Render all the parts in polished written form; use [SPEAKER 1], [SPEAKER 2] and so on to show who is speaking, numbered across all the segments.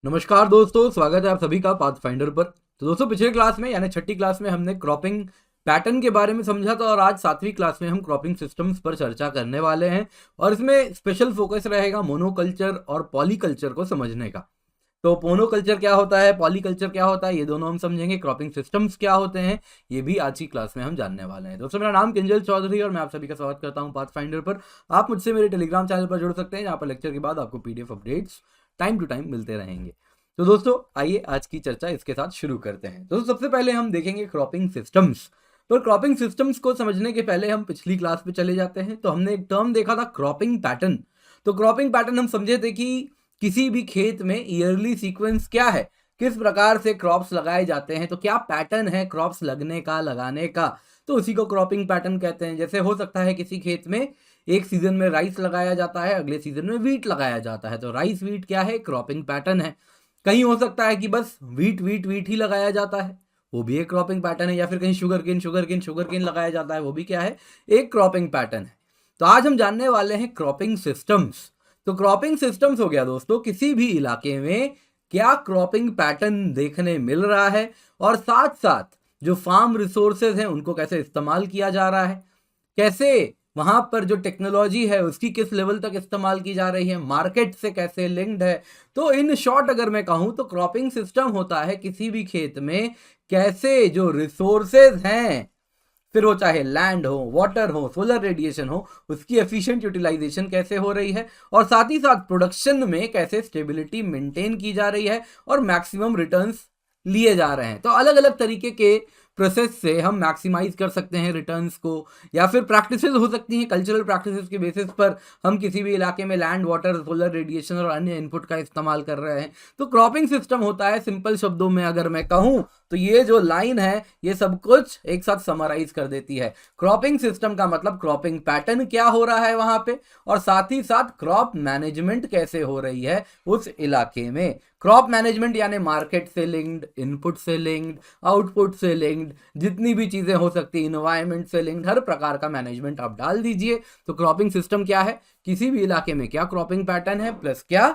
[SPEAKER 1] नमस्कार दोस्तों, स्वागत है आप सभी का पाथफाइंडर पर। तो दोस्तों, पिछले क्लास में यानी छठी क्लास में हमने क्रॉपिंग पैटर्न के बारे में समझा था और आज सातवीं क्लास में हम क्रॉपिंग सिस्टम्स पर चर्चा करने वाले हैं और इसमें स्पेशल फोकस रहेगा मोनोकल्चर और पॉलीकल्चर को समझने का। तो मोनोकल्चर क्या होता है, पॉलीकल्चर क्या होता है, ये दोनों हम समझेंगे। क्रॉपिंग सिस्टम्स क्या होते हैं, ये भी आज की क्लास में हम जानने वाले हैं। दोस्तों, मेरा नाम किंजल चौधरी और मैं आप सभी का स्वागत करता हूं पाथफाइंडर पर। आप मुझसे मेरे टेलीग्राम चैनल पर जुड़ सकते हैं, जहां पर लेक्चर के बाद आपको PDF updates time to time मिलते रहेंगे। तो दोस्तों, आइए आज की चर्चा इसके साथ शुरू करते हैं। दोस्तों, सबसे पहले हम देखेंगे क्रॉपिंग सिस्टम्स। पर क्रॉपिंग सिस्टम्स को समझने के पहले हम पिछली क्लास पे चले जाते हैं। तो हमने एक टर्म देखा था, क्रॉपिंग पैटर्न। तो क्रॉपिंग पैटर्न हम समझे थे कि किसी भी खेत में ईयरली सीक्वेंस क्या है, किस प्रकार से क्रॉप्स लगाए जाते हैं, तो क्या पैटर्न है क्रॉप्स लगने का, लगाने का, तो उसी को क्रॉपिंग पैटर्न कहते हैं। जैसे हो सकता है किसी खेत में एक सीजन में राइस लगाया जाता है, अगले सीजन में वीट लगाया जाता है, तो राइस वीट क्या है, क्रॉपिंग पैटर्न है। कहीं हो सकता है कि बस वीट वीट वीट ही लगाया जाता है, वो भी एक क्रॉपिंग पैटर्न है। या फिर कहीं शुगर केन लगाया जाता है, वो भी क्या है, एक क्रॉपिंग पैटर्न है। तो आज हम जानने वाले हैं क्रॉपिंग सिस्टम्स। तो क्रॉपिंग सिस्टम्स हो गया दोस्तों, किसी भी इलाके में क्या क्रॉपिंग पैटर्न देखने मिल रहा है और साथ साथ जो फार्म रिसोर्सेज हैं उनको कैसे इस्तेमाल किया जा रहा है, कैसे वहां पर जो टेक्नोलॉजी है उसकी किस लेवल तक इस्तेमाल की जा रही है, मार्केट से कैसे लिंक्ड है। तो इन शॉर्ट अगर मैं कहूं तो क्रॉपिंग सिस्टम होता है किसी भी खेत में कैसे जो रिसोर्सेज हैं, फिर वो चाहे लैंड हो, वाटर हो, सोलर रेडिएशन हो, उसकी एफिशिएंट यूटिलाइजेशन कैसे हो रही है और साथ ही साथ प्रोडक्शन में कैसे स्टेबिलिटी मेंटेन की जा रही है और मैक्सिमम रिटर्न्स लिए जा रहे हैं। तो अलग अलग तरीके के प्रोसेस से हम मैक्सिमाइज कर सकते हैं रिटर्न्स को, या फिर प्रैक्टिसेस हो सकती हैं, कल्चरल प्रैक्टिसेस के बेसिस पर हम किसी भी इलाके में लैंड, वाटर, सोलर रेडिएशन और अन्य इनपुट का इस्तेमाल कर रहे हैं। तो क्रॉपिंग सिस्टम होता है, सिंपल शब्दों में अगर मैं कहूं तो ये जो लाइन है ये सब कुछ एक साथ समराइज कर देती है। क्रॉपिंग सिस्टम का मतलब क्रॉपिंग पैटर्न क्या हो रहा है वहां पे, और साथ ही साथ क्रॉप मैनेजमेंट कैसे हो रही है उस इलाके में। क्रॉप मैनेजमेंट यानी मार्केट से लिंक्ड, इनपुट से लिंक्ड, आउटपुट से लिंक्ड, जितनी भी चीजें हो सकती है, इन्वायरमेंट से लिंक्ड, हर प्रकार का मैनेजमेंट आप डाल दीजिए। तो क्रॉपिंग सिस्टम क्या है, किसी भी इलाके में क्या क्रॉपिंग पैटर्न है प्लस क्या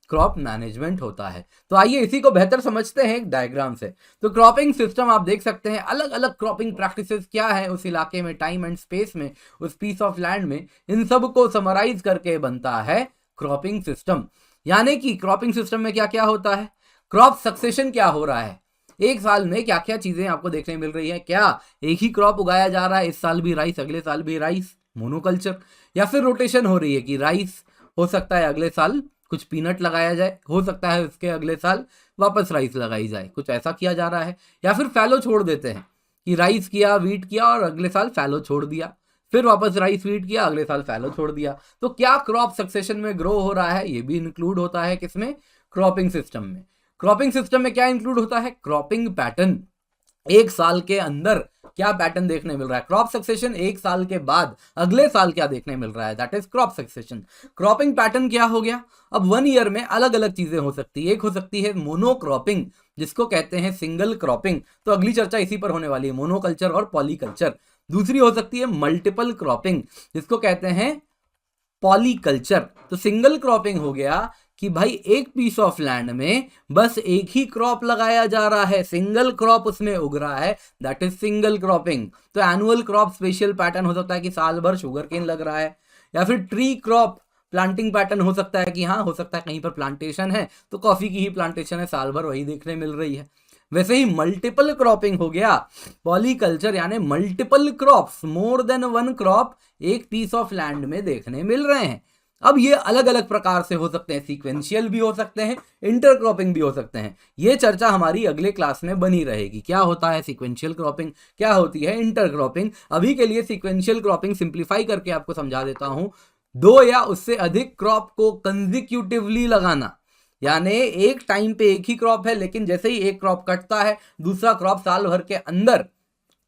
[SPEAKER 1] क्रॉप मैनेजमेंट होता है। तो आइए इसी को बेहतर समझते हैं एक डायग्राम से। तो क्रॉपिंग सिस्टम आप देख सकते हैं, अलग अलग क्रॉपिंग प्रैक्टिसेस क्या है उस इलाके में, टाइम एंड स्पेस में, उस पीस ऑफ लैंड में, इन सब को समराइज करके बनता है क्रॉपिंग सिस्टम। यानी कि क्रॉपिंग सिस्टम में क्या क्या होता है, क्रॉप सक्सेशन क्या हो रहा है, एक साल में क्या क्या चीजें आपको देखने मिल रही है, क्या एक ही क्रॉप उगाया जा रहा है, इस साल भी राइस, अगले साल भी राइस, मोनोकल्चर, या फिर रोटेशन हो रही है कि राइस हो सकता है अगले साल कुछ पीनट लगाया जाए, हो सकता है उसके अगले साल वापस राइस लगाई जाए, कुछ ऐसा किया जा रहा है। या फिर फैलो छोड़ देते हैं कि राइस किया, वीट किया और अगले साल फैलो छोड़ दिया, फिर वापस राइस वीट किया, अगले साल फैलो छोड़ दिया। तो क्या क्रॉप सक्सेशन में ग्रो हो रहा है, ये भी इंक्लूड होता है किसमें, क्रॉपिंग सिस्टम में। क्रॉपिंग सिस्टम में क्या इंक्लूड होता है, क्रॉपिंग पैटर्न, एक साल के अंदर क्या पैटर्न देखने मिल रहा है, क्रॉप सक्सेशन एक साल के बाद अगले साल क्या देखने मिल रहा है, that is crop succession. Cropping pattern क्या हो गया, अब 1 ईयर में अलग अलग चीजें हो सकती है। एक हो सकती है मोनोक्रॉपिंग, जिसको कहते हैं सिंगल क्रॉपिंग, तो अगली चर्चा इसी पर होने वाली है, मोनोकल्चर और पॉलीकल्चर। दूसरी हो सकती है मल्टीपल क्रॉपिंग, जिसको कहते हैं पॉलीकल्चर। तो सिंगल क्रॉपिंग हो गया कि भाई एक पीस ऑफ लैंड में बस एक ही क्रॉप लगाया जा रहा है, सिंगल क्रॉप उसमें उग रहा है, दैट इज सिंगल क्रॉपिंग। तो एनुअल क्रॉप स्पेशल पैटर्न हो सकता है कि साल भर शुगर केन लग रहा है, या फिर ट्री क्रॉप प्लांटिंग पैटर्न हो सकता है कि हाँ, हो सकता है कहीं पर प्लांटेशन है तो कॉफी की ही प्लांटेशन है, साल भर वही देखने मिल रही है। वैसे ही मल्टीपल क्रॉपिंग हो गया पॉलीकल्चर, यानी multiple crops, more than one crop एक पीस ऑफ लैंड में देखने मिल रहे हैं। अब ये अलग अलग प्रकार से हो सकते हैं, सीक्वेंशियल भी हो सकते हैं, इंटरक्रॉपिंग भी हो सकते हैं। ये चर्चा हमारी अगले क्लास में बनी रहेगी, क्या होता है सीक्वेंशियल क्रॉपिंग, क्या होती है इंटरक्रॉपिंग। अभी के लिए सीक्वेंशियल क्रॉपिंग सिंप्लीफाई करके आपको समझा देता हूं, 2 या उससे अधिक क्रॉप को कंजिक्यूटिवली लगाना, यानी एक टाइम पे एक ही क्रॉप है, लेकिन जैसे ही एक क्रॉप कटता है दूसरा क्रॉप साल भर के अंदर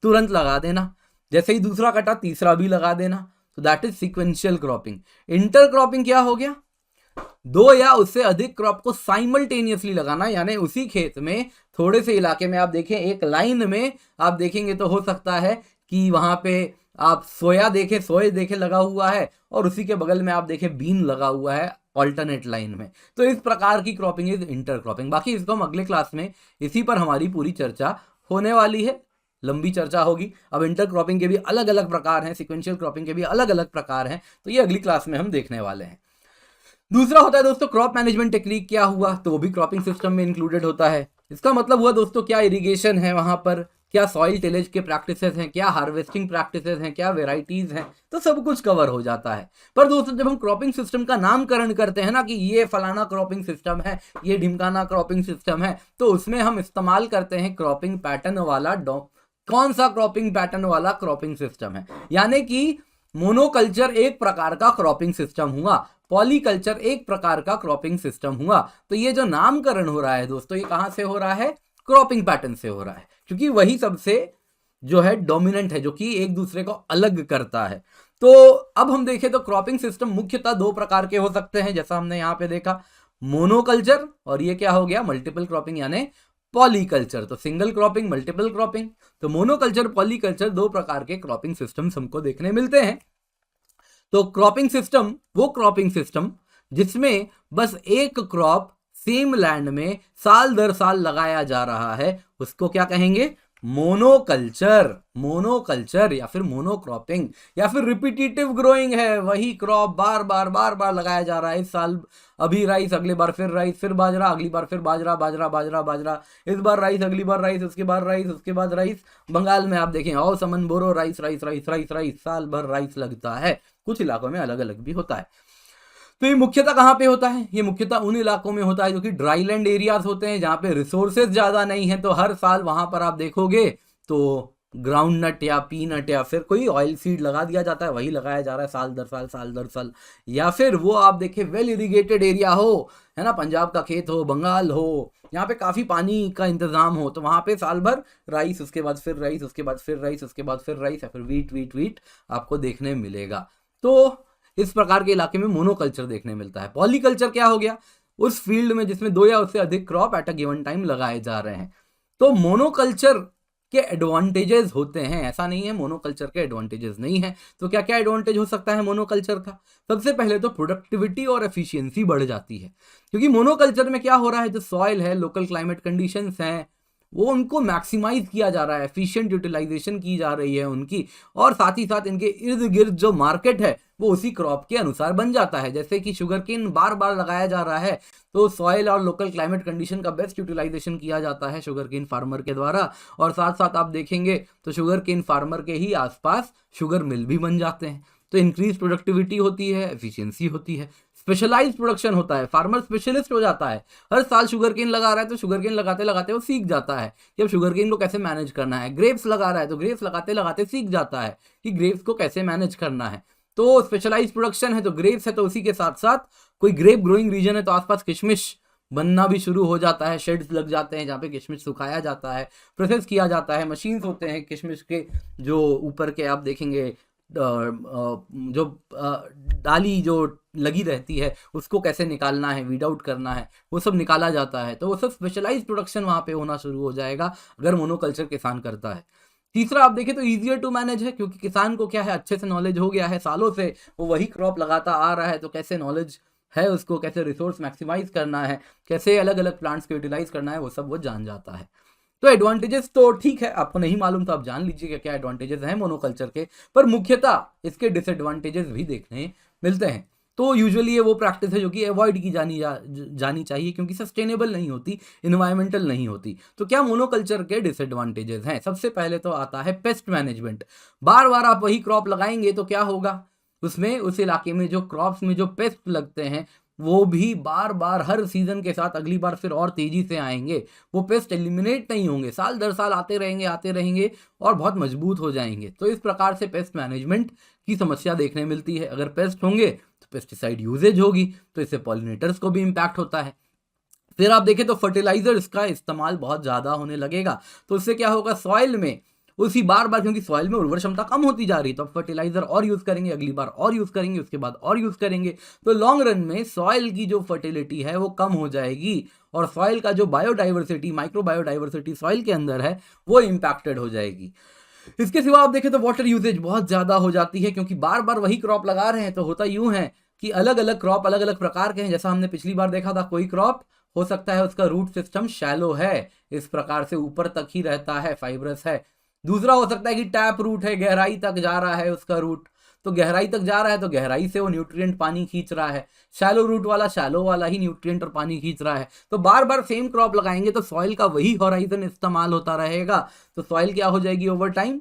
[SPEAKER 1] तुरंत लगा देना, जैसे ही दूसरा कटा तीसरा भी लगा देना। तो that is sequential cropping. Intercropping क्या हो गया, 2 या उससे अधिक क्रॉप को साइमल्टेनियसली लगाना, यानी उसी खेत में थोड़े से इलाके में आप देखें, एक लाइन में आप देखेंगे तो हो सकता है कि वहां पे आप सोया देखें लगा हुआ है और उसी के बगल में आप देखें बीन लगा हुआ है, ऑल्टरनेट लाइन में। तो इस प्रकार की क्रॉपिंग इज इंटर क्रॉपिंग। बाकी इसको हम अगले क्लास में इसी पर हमारी पूरी चर्चा होने वाली है, लंबी चर्चा होगी। अब इंटर क्रॉपिंग के भी अलग अलग प्रकार हैं, सिक्वेंशियल क्रॉपिंग के भी अलग अलग प्रकार हैं, तो ये अगली क्लास में हम देखने वाले हैं। दूसरा होता है दोस्तों क्रॉप मैनेजमेंट टेक्निक। क्या हुआ, तो वो भी क्रॉपिंग सिस्टम में इंक्लूडेड होता है। इसका मतलब हुआ दोस्तों क्या इरिगेशन है वहां पर, क्या सॉइल टिलेज के प्रैक्टिसेस हैं, क्या हार्वेस्टिंग प्रैक्टिसेस हैं, क्या वेराइटीज हैं, तो सब कुछ कवर हो जाता है। पर दोस्तों जब हम क्रॉपिंग सिस्टम का नामकरण करते हैं ना कि ये फलाना क्रॉपिंग सिस्टम है, ये ढिमकाना क्रॉपिंग सिस्टम है, तो उसमें हम इस्तेमाल करते हैं क्रॉपिंग पैटर्न वाला कौन सा क्रॉपिंग पैटर्न वाला क्रॉपिंग सिस्टम है। यानी कि मोनोकल्चर एक प्रकार का क्रॉपिंग सिस्टम हुआ, पॉलीकल्चर एक प्रकार का क्रॉपिंग सिस्टम हुआ। तो ये जो नामकरण हो रहा है दोस्तों, ये कहां से हो रहा है, क्रॉपिंग पैटर्न से हो रहा है, क्योंकि वही सबसे जो है डोमिनेंट है, जो कि एक दूसरे को अलग करता है। तो अब हम देखें तो क्रॉपिंग सिस्टम मुख्यतः दो प्रकार के हो सकते हैं, जैसा हमने यहां पे देखा, मोनोकल्चर और ये क्या हो गया, मल्टीपल क्रॉपिंग यानी पॉलीकल्चर। तो सिंगल क्रॉपिंग, मल्टीपल क्रॉपिंग। तो मोनोकल्चर, पॉलीकल्चर दो प्रकार के क्रॉपिंग सिस्टम्स हमको देखने मिलते हैं। तो क्रॉपिंग सिस्टम वो क्रॉपिंग सिस्टम जिसमें बस एक क्रॉप सेम लैंड में साल दर साल लगाया जा रहा है, उसको क्या कहेंगे, मोनोकल्चर। मोनोकल्चर या फिर मोनोक्रॉपिंग या फिर रिपीटेटिव ग्रोइंग है, वही क्रॉप बार बार लगाया जा रहा है। इस साल अभी राइस, अगले बार फिर राइस, फिर बाजरा, अगली बार फिर बाजरा, बाजरा बाजरा बाजरा, इस बार राइस, अगली बार राइस, उसके बाद राइस, उसके बाद राइस। बंगाल में आप देखें ऑल समन बोरो rice rice rice rice rice, साल भर राइस लगता है। कुछ इलाकों में अलग अलग भी होता है। तो ये मुख्यतः कहाँ पे होता है, ये मुख्यतः उन इलाकों में होता है जो कि ड्राईलैंड एरियाज होते हैं, जहाँ पे रिसोर्सेज ज्यादा नहीं है। तो हर साल वहां पर आप देखोगे तो ग्राउंड नट या पीनट या फिर कोई ऑयल सीड लगा दिया जाता है, वही लगाया जा रहा है साल दर साल, साल दर साल। या फिर वो आप देखें वेल इरिगेटेड एरिया हो, है ना, पंजाब का खेत हो, बंगाल हो, यहाँ पे काफी पानी का इंतजाम हो, तो वहां पे साल भर राइस, उसके बाद फिर राइस, उसके बाद फिर राइस, उसके बाद फिर राइस या फिर वीट वीट वीट आपको देखने मिलेगा। तो इस प्रकार के इलाके में मोनोकल्चर देखने मिलता है। पॉलीकल्चर क्या हो गया, उस फील्ड में जिसमें दो या उससे अधिक crop at a given time लगाए जा रहे हैं। तो मोनोकल्चर के एडवांटेजेस होते हैं, ऐसा नहीं है मोनोकल्चर के एडवांटेजेस नहीं है। तो क्या क्या एडवांटेज हो सकता है मोनोकल्चर का, सबसे पहले तो प्रोडक्टिविटी और एफिशिएंसी बढ़ जाती है, क्योंकि मोनोकल्चर में क्या हो रहा है, जो सॉइल है, लोकल क्लाइमेट कंडीशंस हैं, वो उनको मैक्सिमाइज किया जा रहा है, एफिशिएंट यूटिलाइजेशन की जा रही है उनकी, और साथ ही साथ इनके इर्द गिर्द जो मार्केट है वो उसी क्रॉप के अनुसार बन जाता है। जैसे कि शुगर केन बार बार लगाया जा रहा है, तो सॉइल और लोकल क्लाइमेट कंडीशन का बेस्ट यूटिलाइजेशन किया जाता है शुगर केन फार्मर के द्वारा, और साथ साथ आप देखेंगे तो शुगर केन फार्मर के ही आसपास शुगर मिल भी बन जाते हैं। तो इंक्रीज प्रोडक्टिविटी होती है, एफिशिएंसी होती है, स्पेशलाइज्ड प्रोडक्शन होता है, फार्मर स्पेशलिस्ट हो जाता है। हर साल शुगर केन लगा रहा है तो शुगर केन लगाते लगाते वो सीख जाता है कि अब शुगर केन को कैसे मैनेज करना है। ग्रेप्स लगा रहा है तो ग्रेप्स लगाते लगाते सीख जाता है कि ग्रेप्स को कैसे मैनेज करना है। तो स्पेशलाइज्ड प्रोडक्शन है तो ग्रेप्स है, तो उसी के साथ साथ कोई ग्रेप ग्रोइंग रीजन है तो आसपास किशमिश बनना भी शुरू हो जाता है, शेड्स लग जाते हैं जहाँ पे किशमिश सुखाया जाता है, प्रोसेस किया जाता है, मशीन्स होते हैं किशमिश के, जो ऊपर के आप देखेंगे जो डाली जो लगी रहती है उसको कैसे निकालना है, वीड आउट करना है, वो सब निकाला जाता है। तो वो सब स्पेशलाइज्ड प्रोडक्शन वहाँ पे होना शुरू हो जाएगा अगर मोनोकल्चर किसान करता है। तीसरा आप देखें तो ईजियर टू मैनेज है, क्योंकि किसान को क्या है, अच्छे से नॉलेज हो गया है, सालों से वो वही क्रॉप लगाता आ रहा है, तो कैसे नॉलेज है उसको, कैसे रिसोर्स मैक्सिमाइज करना है, कैसे अलग अलग प्लांट्स को यूटिलाइज करना है, वो सब वो जान जाता है। तो एडवांटेजेस तो ठीक है, आपको नहीं मालूम तो आप जान लीजिए क्या एडवांटेजेस हैं मोनोकल्चर के, पर मुख्यतः इसके डिसएडवांटेजेस भी देखने मिलते हैं। तो यूजुअली ये वो प्रैक्टिस है जो कि अवॉइड की जानी चाहिए, क्योंकि सस्टेनेबल नहीं होती, इन्वायरमेंटल नहीं होती। तो क्या मोनोकल्चर के डिसएडवांटेजेस हैं, सबसे पहले तो आता है पेस्ट मैनेजमेंट। बार बार आप वही क्रॉप लगाएंगे तो क्या होगा, उसमें उस इलाके में जो क्रॉप्स में जो पेस्ट लगते हैं वो भी बार बार हर सीजन के साथ अगली बार फिर और तेजी से आएंगे, वो पेस्ट एलिमिनेट नहीं होंगे, साल दर साल आते रहेंगे और बहुत मजबूत हो जाएंगे। तो इस प्रकार से पेस्ट मैनेजमेंट की समस्या देखने मिलती है। अगर पेस्ट होंगे तो पेस्टिसाइड यूजेज होगी, तो इससे पॉलिनेटर्स को भी इम्पैक्ट होता है। फिर आप देखें तो फर्टिलाइजर्स का इस्तेमाल बहुत ज़्यादा होने लगेगा, तो उससे क्या होगा, सॉइल में उसी बार बार, क्योंकि सॉइल में उर्वर क्षमता कम होती जा रही है, तो अब फर्टिलाइजर और यूज करेंगे, अगली बार और यूज करेंगे, उसके बाद और यूज करेंगे, तो लॉन्ग रन में सॉइल की जो फर्टिलिटी है वो कम हो जाएगी, और सॉइल का जो बायोडाइवर्सिटी, माइक्रो बायोडाइवर्सिटी सॉइल के अंदर है वो इम्पैक्टेड हो जाएगी। इसके सिवा आप देखें तो वाटर यूजेज बहुत ज्यादा हो जाती है, क्योंकि बार बार वही क्रॉप लगा रहे हैं, तो होता यूं है कि अलग अलग क्रॉप अलग अलग प्रकार के हैं। जैसा हमने पिछली बार देखा था, कोई क्रॉप हो सकता है उसका रूट सिस्टम शैलो है, इस प्रकार से ऊपर तक ही रहता है, फाइब्रस है। दूसरा हो सकता है कि टैप रूट है, गहराई तक जा रहा है उसका रूट, तो गहराई तक जा रहा है तो गहराई से वो न्यूट्रिएंट पानी खींच रहा है। शैलो रूट वाला शैलो वाला ही न्यूट्रिएंट और पानी खींच रहा है। तो बार बार सेम क्रॉप लगाएंगे तो सॉइल का वही हॉराइजन इस्तेमाल होता रहेगा, तो सॉइल क्या हो जाएगी ओवर टाइम,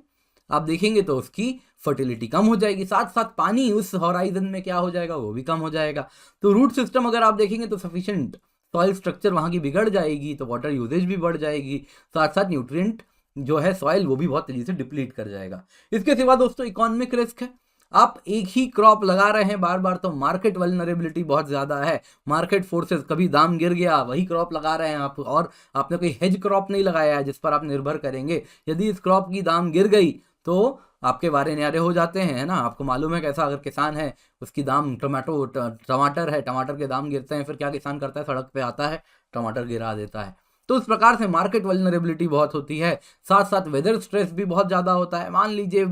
[SPEAKER 1] आप देखेंगे तो उसकी फर्टिलिटी कम हो जाएगी, साथ साथ पानी उस हॉराइजन में क्या हो जाएगा, वो भी कम हो जाएगा। तो रूट सिस्टम अगर आप देखेंगे तो सफिशिएंट सॉइल स्ट्रक्चर वहां की बिगड़ जाएगी, तो वाटर यूजेज भी बढ़ जाएगी, साथ साथ न्यूट्रिएंट जो है सॉइल वो भी बहुत तेजी से डिप्लीट कर जाएगा। इसके सिवा दोस्तों इकोनॉमिक रिस्क है। आप एक ही क्रॉप लगा रहे हैं बार बार तो मार्केट वल्नरेबिलिटी बहुत ज्यादा है, मार्केट फोर्सेस, कभी दाम गिर गया, वही क्रॉप लगा रहे हैं आप और आपने कोई हेज क्रॉप नहीं लगाया है जिस पर आप निर्भर करेंगे। यदि इस क्रॉप की दाम गिर गई तो आपके वारे न्यारे हो जाते हैं, है ना। आपको मालूम है कैसा, अगर किसान है उसकी दाम टमाटर है, टमाटर के दाम गिरते हैं, फिर क्या किसान करता है, सड़क पे आता है, टमाटर गिरा देता है। तो इस प्रकार से मार्केट वल्नरेबिलिटी बहुत होती है, साथ साथ वेदर स्ट्रेस भी बहुत ज़्यादा होता है। मान लीजिए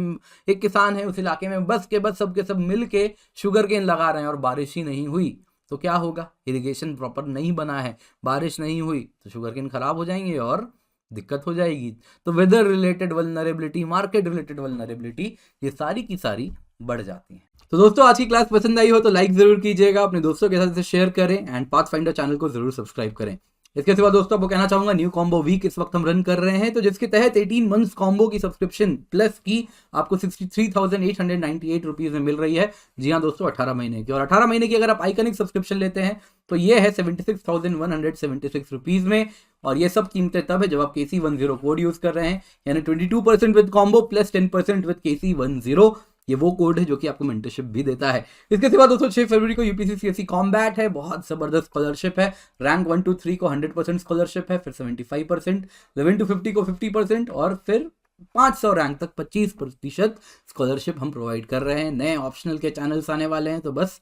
[SPEAKER 1] एक किसान है, उस इलाके में बस के बस सब के सब मिल के शुगर केन लगा रहे हैं और बारिश ही नहीं हुई, तो क्या होगा, इरिगेशन प्रॉपर नहीं बना है, बारिश नहीं हुई तो शुगर केन खराब हो जाएंगे और दिक्कत हो जाएगी। तो weather related vulnerability, market related vulnerability, ये सारी की सारी बढ़ जाती हैं। तो दोस्तों आज की क्लास पसंद आई हो तो लाइक जरूर कीजिएगा, अपने दोस्तों के साथ इसे शेयर करें एंड पाथफाइंडर चैनल को जरूर सब्सक्राइब करें। इसके सिवा दोस्तों आपको कहना चाहूंगा, न्यू कॉम्बो वीक इस वक्त हम रन कर रहे हैं, तो जिसके तहत 18 मंथ्स कॉम्बो की सब्सक्रिप्शन प्लस की आपको 63,898 रुपीज में मिल रही है। जी हाँ दोस्तों, 18 महीने की, और 18 महीने की अगर आप आइकनिक सब्सक्रिप्शन लेते हैं तो ये है 76,176 रुपीज में। और ये सब कीमतें तब है जब आप KC10 कोड यूज कर रहे हैं, यानी 22% with combo plus 10% with KC10। ये वो कोड है जो कि आपको मेंटरशिप भी देता है। इसके सिवा दोस्तों 6 फरवरी को UPSC CSE कॉम्बैट है, बहुत जबरदस्त स्कॉलरशिप है। रैंक 1 to 3 को 100% स्कॉलरशिप है, फिर 75%, 11 to 50 को 50% और फिर 500 रैंक तक 25% स्कॉलरशिप हम प्रोवाइड कर रहे हैं। नए ऑप्शनल के चैनल्स आने वाले हैं, तो बस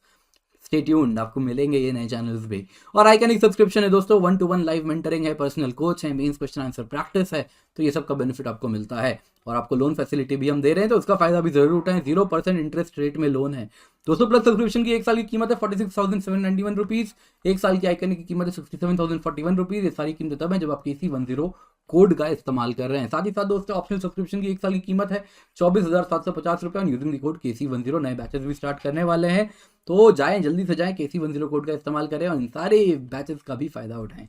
[SPEAKER 1] स्टे ट्यून्ड, आपको मिलेंगे ये नए चैनल्स भी। और आइकनिक सब्सक्रिप्शन है दोस्तों, 1-to-1 लाइव मेंटरिंग है, पर्सनल कोच है, मेंस क्वेश्चन आंसर प्रैक्टिस है, तो ये सब का बेनिफिट आपको मिलता है। और आपको लोन फैसिलिटी भी हम दे रहे हैं, तो उसका फायदा भी जरूर उठाएं। 0% इंटरेस्ट रेट में लोन है दोस्तों। प्लस सब्सक्रिप्शन की एक साल की कीमत है 46,791 रुपीज, एक साल की आइकनिक की कीमत है 67,041 रुपीज। ये सारी कीमतें तब है जब आप KC10 कोड का इस्तेमाल कर रहे हैं। साथ ही साथ दोस्तों ऑप्शनल सब्सक्रिप्शन की एक साल की कीमत है 24,750 रुपये, और यूजिंग द कोड KC10 नए बैचेस भी स्टार्ट करने वाले हैं, तो जाएं, जल्दी से जाएं, KC10 कोड का इस्तेमाल करें और इन सारे बैचेस का भी फायदा उठाएं।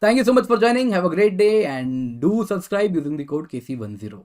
[SPEAKER 1] Thank you so much for joining, have a great day and do subscribe using the code KC10।